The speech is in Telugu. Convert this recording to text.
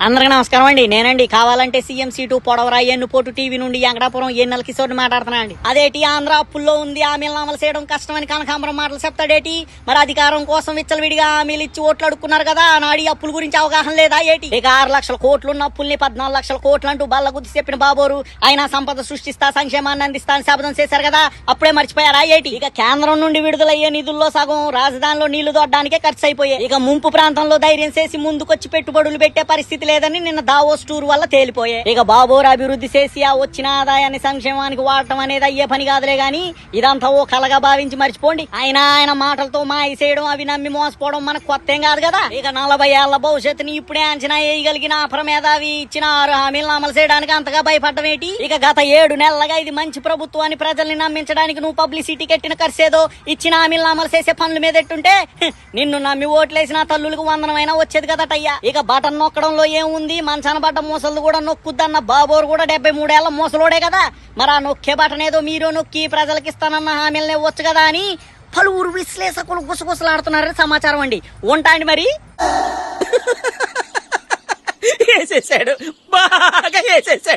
అందరికీ నమస్కారం అండి. నేనండి కావాలంటే సీఎం సీటు పొడవరా ఎన్నుపోటు టీవీ నుండి వెంకటాపురం ఎన్నెల కిషోర్ మాట్లాడుతున్నా అండి. అదేటి ఆంధ్ర అప్పుల్లో ఉంది, హామీలను అమలు చేయడం కష్టమని కనకాంబరం మాటలు చెప్తాడేటి? మరి అధికారం కోసం విచ్చలవిడిగా హామీలు ఇచ్చి ఓట్లు అడుక్కున్నారు కదా, నాడి అప్పుల గురించి అవగాహన లేదా ఏటి? ఇక 6 లక్షల కోట్లున్న అప్పుల్ని 14 లక్షల కోట్లు అంటూ బల్ల గుద్ది చెప్పిన బాబోరు ఆయన సంపద సృష్టిస్తా సంక్షేమాన్ని అందిస్తా అని శపథం చేశారు కదా, అప్పుడే మర్చిపోయారా ఏటి? ఇక కేంద్రం నుండి విడుదలయ్యే నిధుల్లో సగం రాజధానిలో నీళ్లు దొడ్డానికే ఖర్చు అయిపోయాయి. ఇక ముంపు ప్రాంతంలో ధైర్యం చేసి ముందుకొచ్చి పెట్టుబడులు పెట్టే పరిస్థితి లేదని నిన్న దావోస్ టూర్ వల్ల తేలిపోయాయి. ఇక బాబోరు అభివృద్ధి చేసి ఆ వచ్చిన ఆదాయాన్ని సంక్షేమానికి వాడటం అనేది అయ్యే పని కాదులే గాని ఇదంతా ఓ కలగా భావించి మర్చిపోండి. ఆయన మాటలతో మాయ చేయడం, అవి నమ్మి మోసపోవడం మనకు కొత్త ఏం కాదు కదా. ఇక 40 ఏళ్ల భవిష్యత్తుని ఇప్పుడే అంచనా వేయగలిగిన అప్రమేధావి ఇచ్చిన 6 హామీలను అమలు చేయడానికి అంతగా భయపడడం ఏంటి? ఇక గత 7 నెలలుగా ఇది మంచి ప్రభుత్వాన్ని ప్రజల్ని నమ్మించడానికి నువ్వు పబ్లిసిటీ కట్టిన ఖర్చేదో ఇచ్చిన హామీలను అమలు చేసే పనుల మీద ఎట్టుంటే నిన్ను నమ్మి ఓట్లేసిన తల్లులకు వందనమైనా వచ్చేది కదటయ్యా. ఇక బటన్ నొక్కడంలో ఏముంది, మంచాన పడ్డ మూసలు కూడా నొక్కుద్దన్న బాబోరు కూడా 73 ఏళ్ల మూసలోడే కదా. మరి ఆ నొక్కే బటన్ ఏదో మీరు నొక్కి ప్రజలకు ఇస్తానన్న హామీలనే వచ్చు కదా అని పలువురు విశ్లేషకులు గుసగుసలాడుతున్నారని సమాచారం అండి. ఉంటా అండి మరి. వేసేసాడు, బాగా వేసేసాడు.